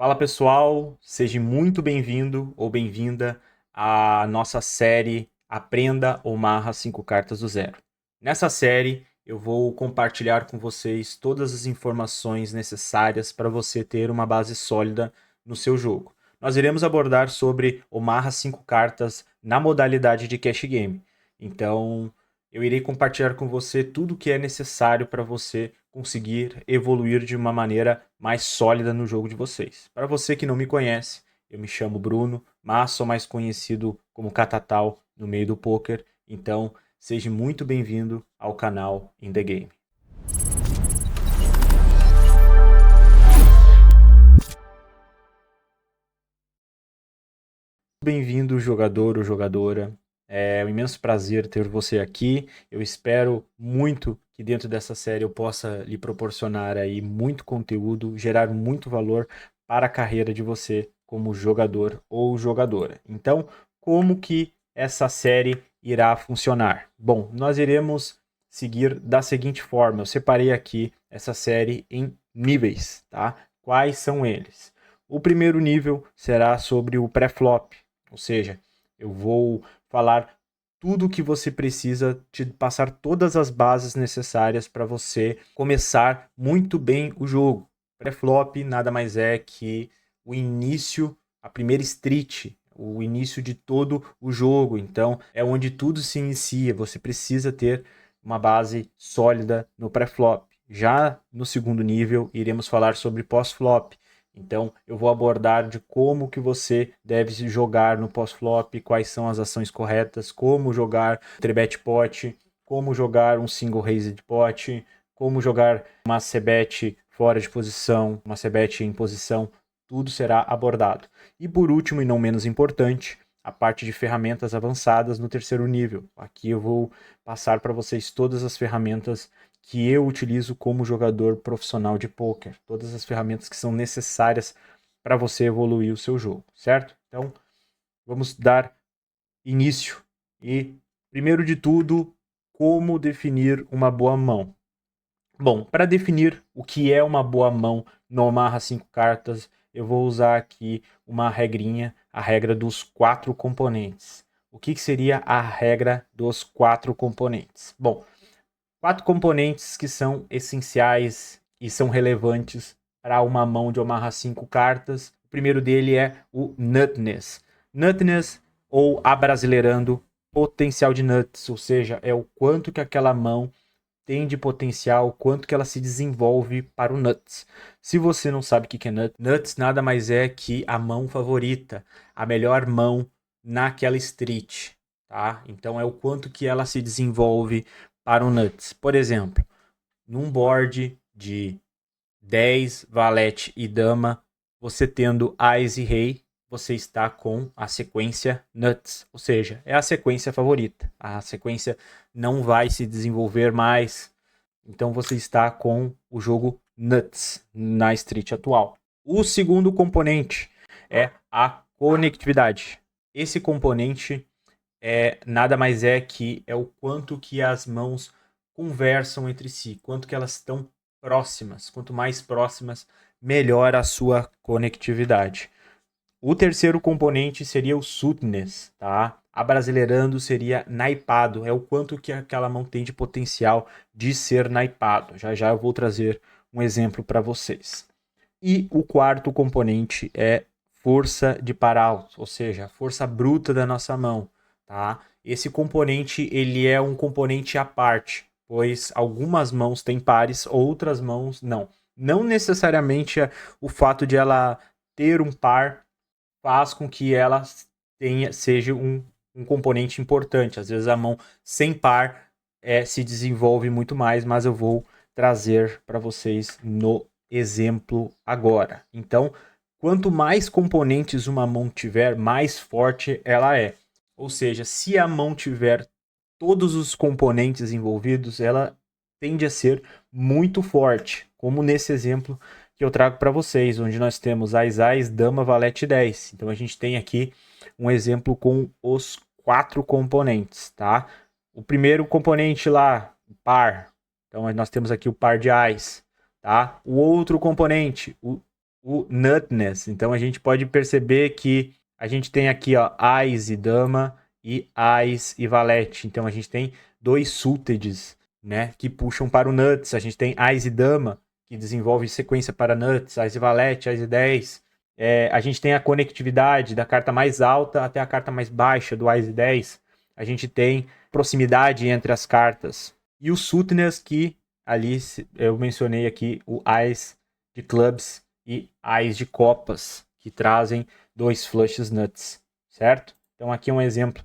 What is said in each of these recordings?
Fala pessoal, seja muito bem-vindo ou bem-vinda à nossa série Aprenda ou Marra 5 Cartas do Zero. Nessa série eu vou compartilhar com vocês todas as informações necessárias para você ter uma base sólida no seu jogo. Nós iremos abordar sobre o Marra 5 Cartas na modalidade de Cash Game. Então eu irei compartilhar com você tudo o que é necessário para você conseguir evoluir de uma maneira mais sólida no jogo de vocês. Para você que não me conhece, eu me chamo Bruno, mas sou mais conhecido como Catatal no meio do poker. Então, seja muito bem-vindo ao canal In The Game. Bem-vindo, jogador ou jogadora. É um imenso prazer ter você aqui. Eu espero muito que dentro dessa série eu possa lhe proporcionar aí muito conteúdo, gerar muito valor para a carreira de você como jogador ou jogadora. Então, como que essa série irá funcionar? Bom, nós iremos seguir da seguinte forma. Eu separei aqui essa série em níveis, tá? Quais são eles? O primeiro nível será sobre o pré-flop. Ou seja, eu vou falar tudo o que você precisa, te passar todas as bases necessárias para você começar muito bem o jogo. Pré-flop nada mais é que o início, a primeira street, o início de todo o jogo. Então, é onde tudo se inicia. Você precisa ter uma base sólida no pré-flop. Já no segundo nível, iremos falar sobre pós-flop. Então, eu vou abordar de como que você deve jogar no pós-flop, quais são as ações corretas, como jogar three-bet pot, como jogar um single raised pot, como jogar uma c-bet fora de posição, uma c-bet em posição, tudo será abordado. E por último, e não menos importante, a parte de ferramentas avançadas no terceiro nível. Aqui eu vou passar para vocês todas as ferramentas que eu utilizo como jogador profissional de poker, todas as ferramentas que são necessárias para você evoluir o seu jogo, certo? Então, vamos dar início. E, primeiro de tudo, como definir uma boa mão? Bom, para definir o que é uma boa mão no Omaha 5 cartas, eu vou usar aqui uma regrinha, a regra dos 4 componentes. O que seria a regra dos 4 componentes? Bom, 4 componentes que são essenciais e são relevantes para uma mão de Omaha 5 cartas. O primeiro dele é o nutness. Nutness, ou abrasileirando, potencial de nuts, ou seja, é o quanto que aquela mão tem de potencial, quanto que ela se desenvolve para o nuts. Se você não sabe o que é nuts, nuts nada mais é que a mão favorita, a melhor mão naquela street, tá? Então é o quanto que ela se desenvolve para o nuts. Por exemplo, num board de 10, valete e dama, você tendo Ás e Rei, você está com a sequência Nuts, ou seja, é a sequência favorita. A sequência não vai se desenvolver mais, então você está com o jogo Nuts na street atual. O segundo componente é a conectividade. Esse componente nada mais é que é o quanto que as mãos conversam entre si, quanto que elas estão próximas. Quanto mais próximas, melhor a sua conectividade. O terceiro componente seria o soothness, tá? Abrasileirando seria naipado, é o quanto que aquela mão tem de potencial de ser naipado. Já já eu vou trazer um exemplo para vocês. E o quarto componente é força de par-alto, ou seja, a força bruta da nossa mão, tá? Esse componente, ele é um componente à parte, pois algumas mãos têm pares, outras mãos não. Não necessariamente o fato de ela ter um par faz com que ela seja um componente importante. Às vezes a mão sem par se desenvolve muito mais, mas eu vou trazer para vocês no exemplo agora. Então, quanto mais componentes uma mão tiver, mais forte ela é. Ou seja, se a mão tiver todos os componentes envolvidos, ela tende a ser muito forte, como nesse exemplo que eu trago para vocês, onde nós temos Ás, Dama, Valete 10. Então a gente tem aqui um exemplo com os 4 componentes, tá? O primeiro componente lá, par. Então nós temos aqui o par de Ás, tá? O outro componente, o o nutness. Então a gente pode perceber que a gente tem aqui, ó, Ás e Dama e Ás e Valete. Então a gente tem dois suiteds, né, que puxam para o nuts. A gente tem Ás e Dama, que desenvolve sequência para nuts, Ás e Valete, Ás e 10. A gente tem a conectividade da carta mais alta até a carta mais baixa do Ás e 10. A gente tem proximidade entre as cartas. E o suitness, que ali eu mencionei aqui o Ás de clubs e Ás de copas, que trazem dois flushes nuts, certo? Então aqui é um exemplo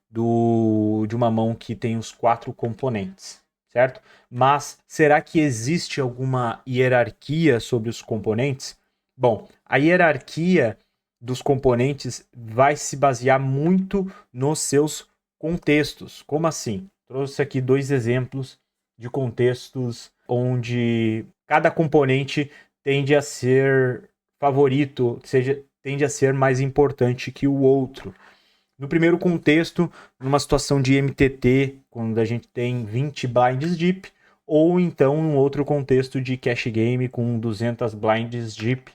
de uma mão que tem os 4 componentes, certo? Mas será que existe alguma hierarquia sobre os componentes? Bom, a hierarquia dos componentes vai se basear muito nos seus contextos. Como assim? Trouxe aqui 2 exemplos de contextos onde cada componente tende a ser favorito, tende a ser mais importante que o outro. No primeiro contexto, numa situação de MTT, quando a gente tem 20 blinds deep, ou então num outro contexto de cash game com 200 blinds deep.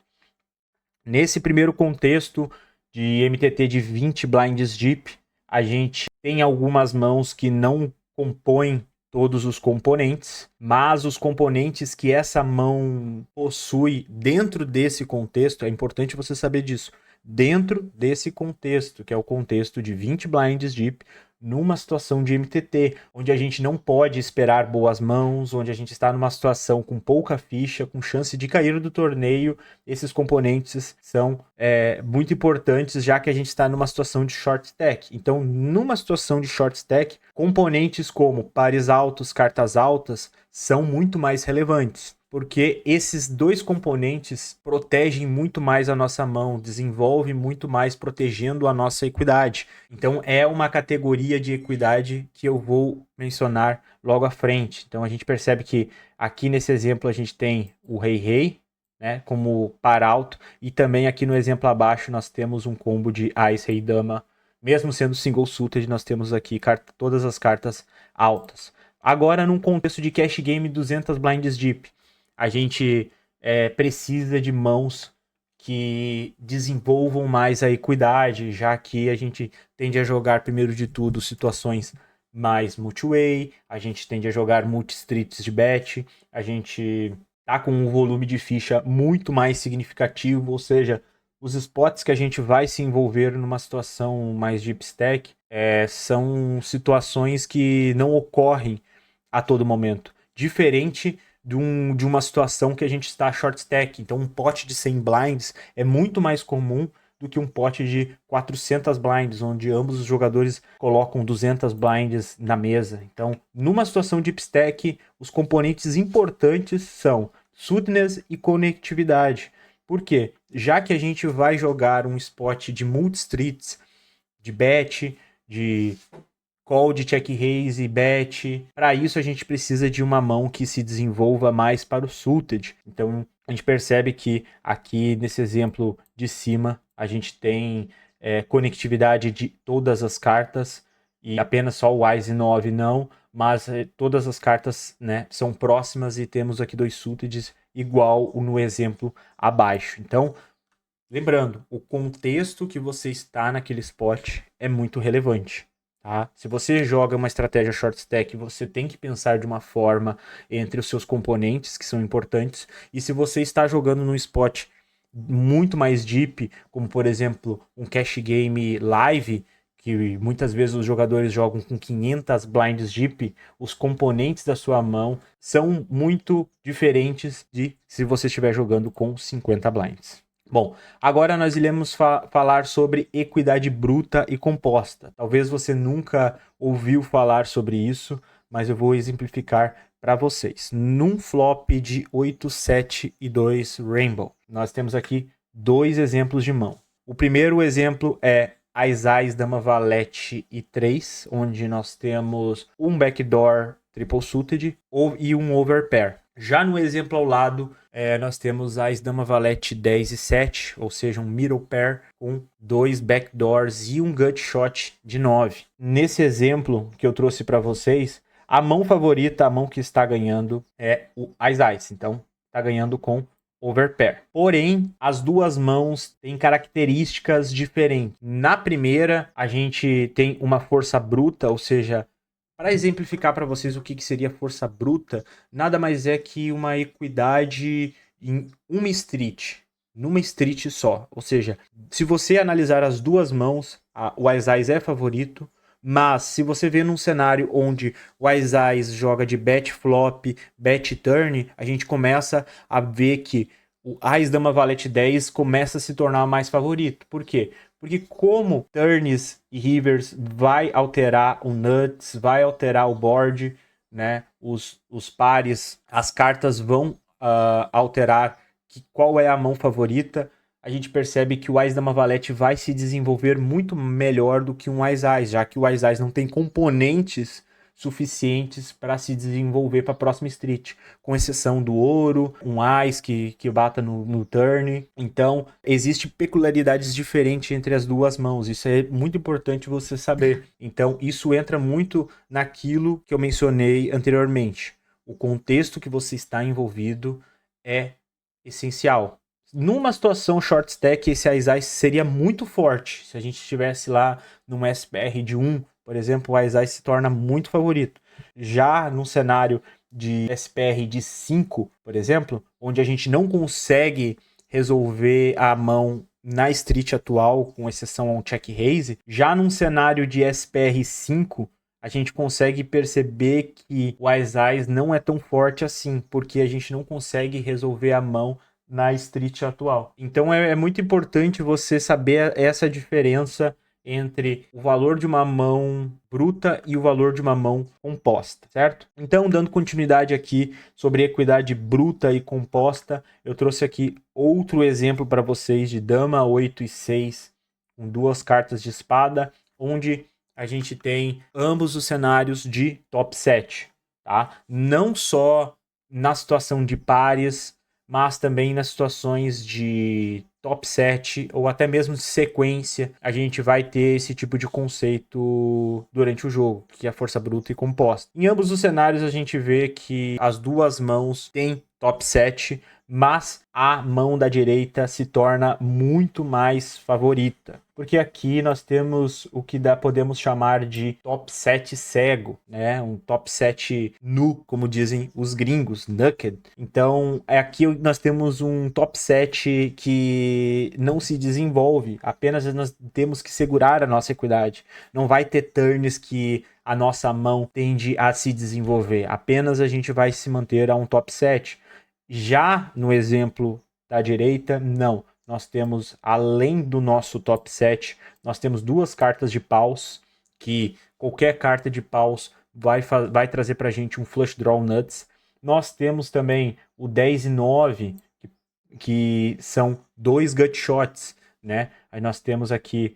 Nesse primeiro contexto de MTT de 20 blinds deep, a gente tem algumas mãos que não compõem todos os componentes, mas os componentes que essa mão possui dentro desse contexto, é importante você saber disso, dentro desse contexto, que é o contexto de 20 blinds deep, numa situação de MTT, onde a gente não pode esperar boas mãos, onde a gente está numa situação com pouca ficha, com chance de cair do torneio, esses componentes são muito importantes, já que a gente está numa situação de short stack. Então, numa situação de short stack, componentes como pares altos, cartas altas, são muito mais relevantes, porque esses dois componentes protegem muito mais a nossa mão, desenvolvem muito mais protegendo a nossa equidade. Então é uma categoria de equidade que eu vou mencionar logo à frente. Então a gente percebe que aqui nesse exemplo a gente tem o rei, né, como par alto, e também aqui no exemplo abaixo nós temos um combo de Ás, Rei, Dama. Mesmo sendo single suited, nós temos aqui todas as cartas altas. Agora, num contexto de cash game 200 blinds deep, a gente precisa de mãos que desenvolvam mais a equidade, já que a gente tende a jogar, primeiro de tudo, situações mais multi-way, a gente tende a jogar multi-streets de bet, a gente tá com um volume de ficha muito mais significativo, ou seja, os spots que a gente vai se envolver numa situação mais deep stack são situações que não ocorrem a todo momento. Diferente de uma situação que a gente está short stack. Então, um pote de 100 blinds é muito mais comum do que um pote de 400 blinds, onde ambos os jogadores colocam 200 blinds na mesa. Então, numa situação de deep stack, os componentes importantes são smoothness e conectividade. Por quê? Já que a gente vai jogar um spot de multi-streets, de bet, de call, de check raise e bet. Para isso a gente precisa de uma mão que se desenvolva mais para o suited. Então a gente percebe que aqui nesse exemplo de cima a gente tem conectividade de todas as cartas e apenas só o Ás e 9 não, mas todas as cartas, né, são próximas e temos aqui dois suiteds igual no exemplo abaixo. Então, lembrando, o contexto que você está naquele spot é muito relevante. Tá? Se você joga uma estratégia short stack, você tem que pensar de uma forma entre os seus componentes, que são importantes. E se você está jogando num spot muito mais deep, como por exemplo um cash game live, que muitas vezes os jogadores jogam com 500 blinds deep, os componentes da sua mão são muito diferentes de se você estiver jogando com 50 blinds. Bom, agora nós iremos falar sobre equidade bruta e composta. Talvez você nunca ouviu falar sobre isso, mas eu vou exemplificar para vocês. Num flop de 8, 7 e 2 Rainbow, nós temos aqui 2 exemplos de mão. O primeiro exemplo é Ás, Dama, Valete e 3, onde nós temos um backdoor triple suited e um overpair. Já no exemplo ao lado, nós temos Ás, Dama, Valete 10 e 7, ou seja, um middle pair com 2 backdoors e um gut shot de 9. Nesse exemplo que eu trouxe para vocês, a mão favorita, a mão que está ganhando é o Ás. Então, está ganhando com overpair. Porém, as duas mãos têm características diferentes. Na primeira, a gente tem uma força bruta, ou seja, para exemplificar para vocês o que seria força bruta, nada mais é que uma equidade em uma street, numa street só. Ou seja, se você analisar as duas mãos, o Wise é favorito, mas se você vê num cenário onde o Wise joga de bet flop, bet turn, a gente começa a ver que o Ás Dama Valete 10 começa a se tornar mais favorito. Por quê? Porque como turns e rivers vai alterar o nuts, vai alterar o board, né? Os pares, as cartas vão alterar qual é a mão favorita. A gente percebe que o Ás Dama Valete vai se desenvolver muito melhor do que um Ás, já que o Ás não tem componentes suficientes para se desenvolver para a próxima street, com exceção do ouro, um Ás que bata no turn. Então, existe peculiaridades diferentes entre as duas mãos. Isso é muito importante você saber. Então, isso entra muito naquilo que eu mencionei anteriormente. O contexto que você está envolvido é essencial. Numa situação short stack, esse Ás seria muito forte. Se a gente estivesse lá num SPR de 1, por exemplo, o Ás se torna muito favorito. Já num cenário de SPR de 5, por exemplo, onde a gente não consegue resolver a mão na street atual, com exceção a um check raise, já num cenário de SPR 5, a gente consegue perceber que o Ás não é tão forte assim, porque a gente não consegue resolver a mão na street atual. Então é muito importante você saber essa diferença entre o valor de uma mão bruta e o valor de uma mão composta, certo? Então, dando continuidade aqui sobre equidade bruta e composta, eu trouxe aqui outro exemplo para vocês de dama 8 e 6, com duas cartas de espada, onde a gente tem ambos os cenários de top 7, tá? Não só na situação de pares, mas também nas situações de top 7 ou até mesmo de sequência, a gente vai ter esse tipo de conceito durante o jogo, que é a força bruta e composta. Em ambos os cenários a gente vê que as duas mãos têm top 7, mas a mão da direita se torna muito mais favorita. Porque aqui nós temos o que podemos chamar de top 7 cego, né? Um top 7 nu, como dizem os gringos, naked. Então, aqui nós temos um top 7 que não se desenvolve, apenas nós temos que segurar a nossa equidade. Não vai ter turns que a nossa mão tende a se desenvolver, apenas a gente vai se manter a um top 7. Já no exemplo da direita, não. Nós temos, além do nosso top 7, nós temos duas cartas de paus, que qualquer carta de paus vai trazer para a gente um flush draw nuts. Nós temos também o 10 e 9, que são dois gut shots, né? Aí nós temos aqui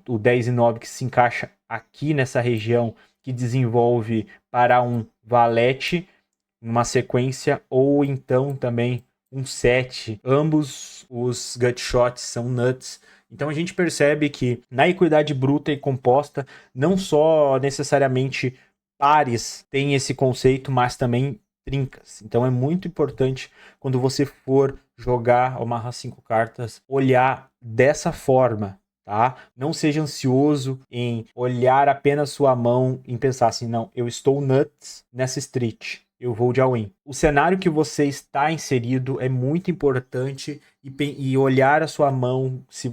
o 10 e 9 que se encaixa aqui nessa região, que desenvolve para um valete, numa sequência, ou então também um 7. Ambos os gut shots são nuts. Então a gente percebe que na equidade bruta e composta, não só necessariamente pares tem esse conceito, mas também trincas. Então é muito importante, quando você for jogar ou amarrar 5 cartas, olhar dessa forma, tá? Não seja ansioso em olhar apenas sua mão e pensar assim, não, eu estou nuts nessa street, eu vou de all-in. O cenário que você está inserido é muito importante, e olhar a sua mão, se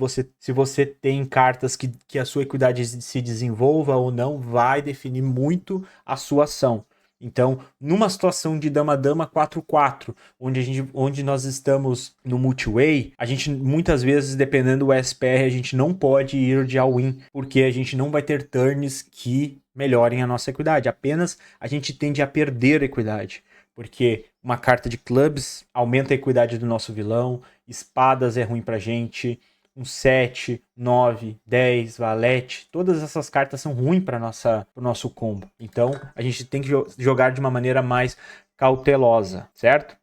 você tem cartas que a sua equidade se desenvolva ou não, vai definir muito a sua ação. Então, numa situação de dama-dama 4-4, onde nós estamos no multi-way, a gente muitas vezes, dependendo do SPR, a gente não pode ir de all-in, porque a gente não vai ter turns que melhorem a nossa equidade. Apenas a gente tende a perder a equidade, porque uma carta de clubs aumenta a equidade do nosso vilão, espadas é ruim pra gente, um 7, 9, 10, valete, todas essas cartas são ruins para o nosso combo. Então, a gente tem que jogar de uma maneira mais cautelosa, certo?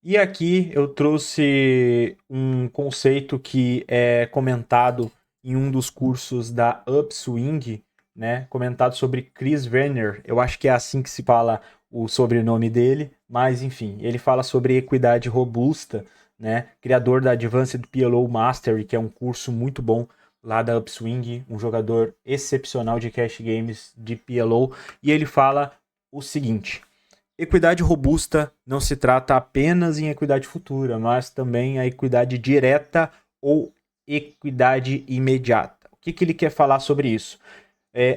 E aqui eu trouxe um conceito que é comentado em um dos cursos da Upswing, né? Comentado sobre Chris Venner. Eu acho que é assim que se fala o sobrenome dele, mas enfim, ele fala sobre equidade robusta, né? Criador da Advanced PLO Mastery, que é um curso muito bom lá da Upswing, um jogador excepcional de cash games de PLO, e ele fala o seguinte: equidade robusta não se trata apenas em equidade futura, mas também a equidade direta ou equidade imediata. O que ele quer falar sobre isso?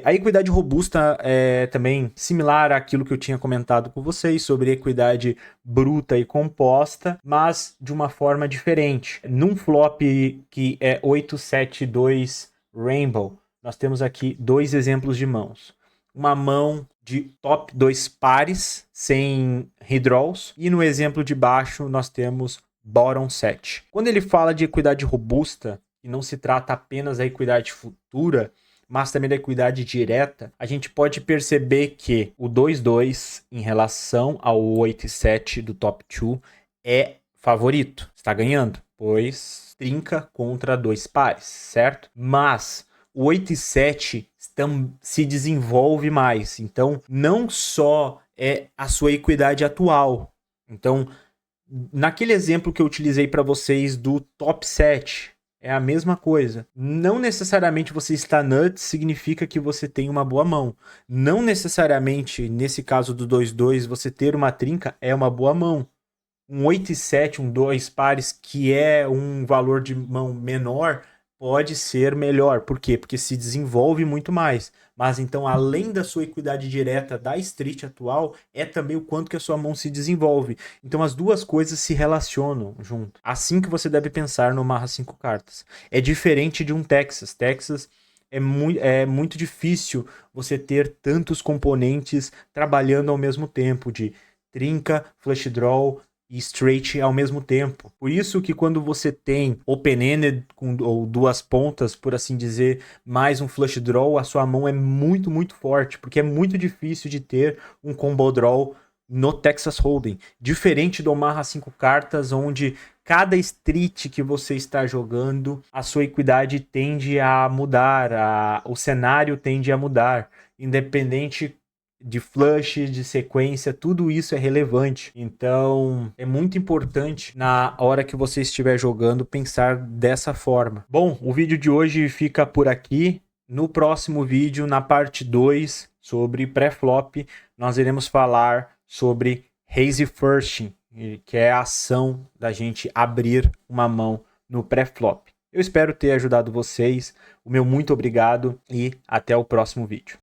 A equidade robusta é também similar àquilo que eu tinha comentado com vocês sobre equidade bruta e composta, mas de uma forma diferente. Num flop que é 8-7-2 Rainbow, nós temos aqui dois exemplos de mãos. Uma mão de top 2 pares, sem redraws, e no exemplo de baixo nós temos bottom set. Quando ele fala de equidade robusta, e não se trata apenas da equidade futura, mas também da equidade direta, a gente pode perceber que o 2-2 em relação ao 8-7 do top 2 é favorito, está ganhando, pois trinca contra dois pares, certo? Mas o 8-7 se desenvolve mais, então não só é a sua equidade atual. Então, naquele exemplo que eu utilizei para vocês do top 7, é a mesma coisa. Não necessariamente você está nuts significa que você tem uma boa mão. Não necessariamente, nesse caso do 2-2, você ter uma trinca é uma boa mão. Um 8-7, um 2 pares, que é um valor de mão menor, pode ser melhor. Por quê? Porque se desenvolve muito mais. Mas então, além da sua equidade direta da street atual, é também o quanto que a sua mão se desenvolve. Então as duas coisas se relacionam junto. Assim que você deve pensar no Marra 5 cartas. É diferente de um Texas. Texas é muito difícil você ter tantos componentes trabalhando ao mesmo tempo, de trinca, flush draw e straight ao mesmo tempo. Por isso que quando você tem open-ended ou duas pontas, por assim dizer, mais um flush draw, a sua mão é muito, muito forte, porque é muito difícil de ter um combo draw no Texas Hold'em. Diferente do Omaha 5 cartas, onde cada street que você está jogando, a sua equidade tende a mudar, o cenário tende a mudar, independente de flush, de sequência, tudo isso é relevante. Então, é muito importante na hora que você estiver jogando pensar dessa forma. Bom, o vídeo de hoje fica por aqui. No próximo vídeo, na parte 2, sobre pré-flop, nós iremos falar sobre Hazy Firsting, que é a ação da gente abrir uma mão no pré-flop. Eu espero ter ajudado vocês. O meu muito obrigado e até o próximo vídeo.